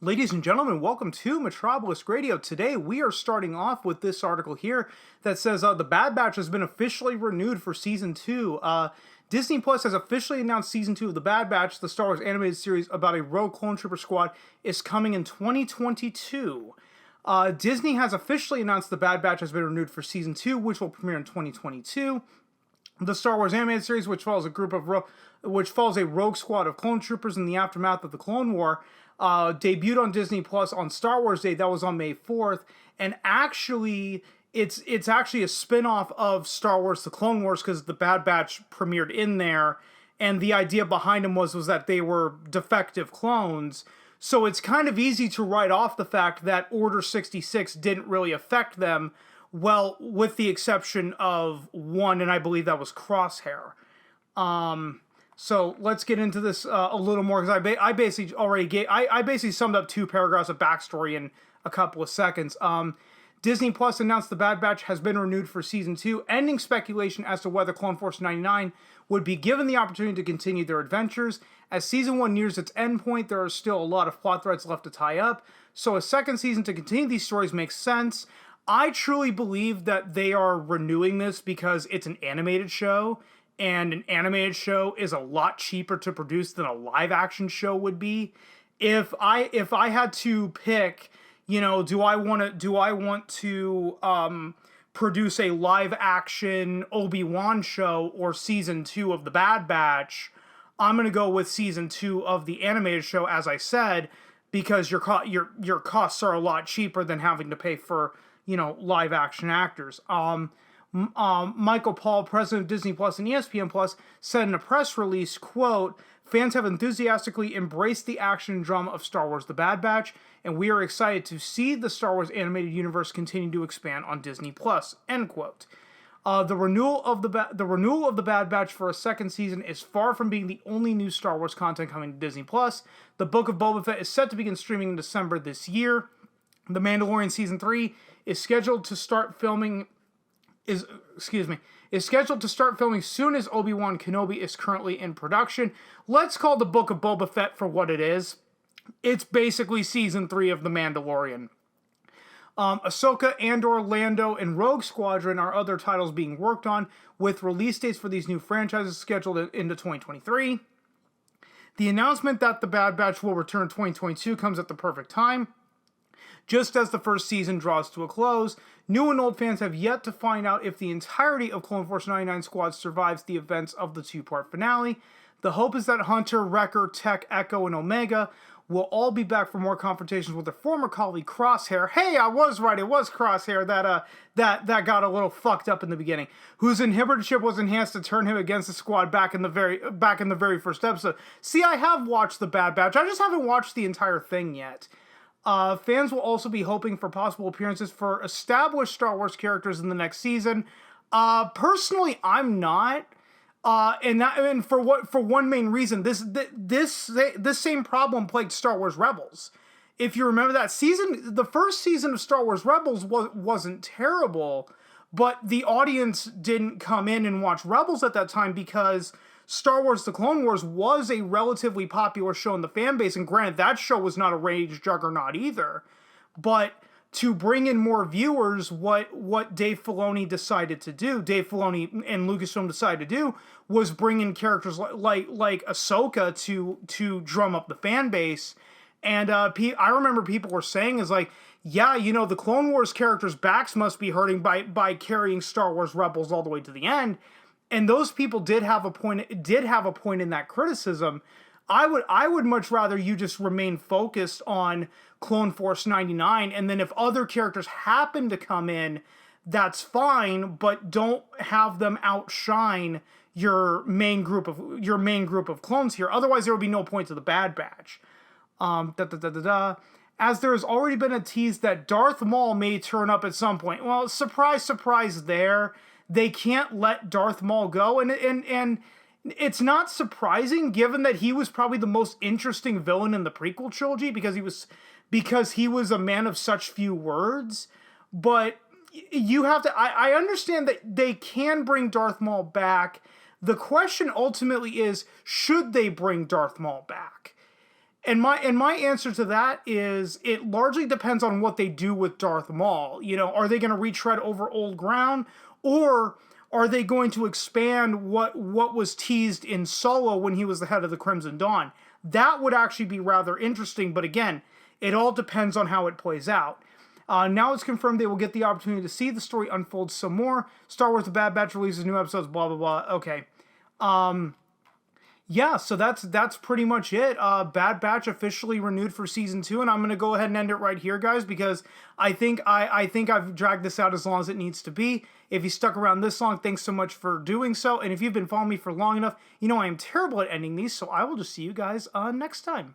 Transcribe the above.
Ladies and gentlemen, welcome to Metropolis Radio. Today we are starting off with this article here that says The Bad Batch has been officially renewed for Season 2. Disney Plus has officially announced Season 2 of The Bad Batch, the Star Wars animated series about a rogue clone trooper squad, is coming in 2022. Disney has officially announced The Bad Batch has been renewed for Season 2, which will premiere in 2022. The Star Wars animated series, which follows a rogue squad of clone troopers in the aftermath of the Clone War, debuted on Disney Plus on Star Wars Day. That was on May 4th, and actually, it's actually a spin-off of Star Wars: The Clone Wars because the Bad Batch premiered in there, and the idea behind them was that they were defective clones. So it's kind of easy to write off the fact that Order 66 didn't really affect them. Well, with the exception of one, and I believe that was Crosshair. So let's get into this a little more, because I basically summed up 2 paragraphs of backstory in a couple of seconds. Disney Plus announced The Bad Batch has been renewed for Season 2, ending speculation as to whether Clone Force 99 would be given the opportunity to continue their adventures. As Season 1 nears its endpoint, there are still a lot of plot threads left to tie up, so a second season to continue these stories makes sense. I truly believe that they are renewing this because it's an animated show, and an animated show is a lot cheaper to produce than a live-action show would be. If I had to pick, do I want to produce a live-action Obi-Wan show or Season 2 of The Bad Batch, I'm going to go with Season 2 of the animated show, as I said, because your costs are a lot cheaper than having to pay for live action actors. Michael Paul, president of Disney Plus and ESPN Plus, said in a press release, quote, "Fans have enthusiastically embraced the action and drama of Star Wars: The Bad Batch, and we are excited to see the Star Wars animated universe continue to expand on Disney Plus." End quote. The renewal of the Bad Batch for a second season is far from being the only new Star Wars content coming to Disney Plus. The Book of Boba Fett is set to begin streaming in December this year. The Mandalorian Season 3 is scheduled to start filming soon as Obi-Wan Kenobi is currently in production. Let's call the Book of Boba Fett for what it is. It's basically Season 3 of The Mandalorian. Ahsoka, Andor, Lando, and Rogue Squadron are other titles being worked on, with release dates for these new franchises scheduled into 2023. The announcement that The Bad Batch will return in 2022 comes at the perfect time. Just as the first season draws to a close, new and old fans have yet to find out if the entirety of Clone Force 99 Squad survives the events of the 2-part finale. The hope is that Hunter, Wrecker, Tech, Echo, and Omega will all be back for more confrontations with their former colleague Crosshair. Hey, I was right, it was Crosshair that got a little fucked up in the beginning, whose inhibitorship was enhanced to turn him against the squad back in the very first episode. See, I have watched The Bad Batch, I just haven't watched the entire thing yet. Fans will also be hoping for possible appearances for established Star Wars characters in the next season. Personally, I'm not. And for one main reason, this same problem plagued Star Wars Rebels. If you remember that season, the first season of Star Wars Rebels wasn't terrible, but the audience didn't come in and watch Rebels at that time because Star Wars: The Clone Wars was a relatively popular show in the fan base, and granted, that show was not a rage juggernaut either. But to bring in more viewers, what Dave Filoni decided to do, Dave Filoni and Lucasfilm decided to do, was bring in characters like Ahsoka to drum up the fan base. And I remember people were saying is like, yeah, the Clone Wars characters' backs must be hurting by carrying Star Wars Rebels all the way to the end. And those people did have a point in that criticism. I would much rather you just remain focused on Clone Force 99, and then if other characters happen to come in, that's fine, but don't have them outshine your main group of clones here. Otherwise, there would be no point to the Bad Batch. As there has already been a tease that Darth Maul may turn up at some point. Well, surprise, surprise there. They can't let Darth Maul go, and it's not surprising given that he was probably the most interesting villain in the prequel trilogy because he was a man of such few words. But you have to, I understand that they can bring Darth Maul back. The question ultimately is, should they bring Darth Maul back? And my answer to that is it largely depends on what they do with Darth Maul. You know, are they going to retread over old ground, or are they going to expand what was teased in Solo when he was the head of the Crimson Dawn? That would actually be rather interesting, but again, it all depends on how it plays out. Now it's confirmed they will get the opportunity to see the story unfold some more. Star Wars: The Bad Batch releases new episodes, blah blah blah. Okay. Yeah, so that's pretty much it. Bad Batch officially renewed for season 2, and I'm gonna go ahead and end it right here, guys, because I think I've dragged this out as long as it needs to be. If you stuck around this long, thanks so much for doing so. And if you've been following me for long enough, you know I am terrible at ending these, so I will just see you guys next time.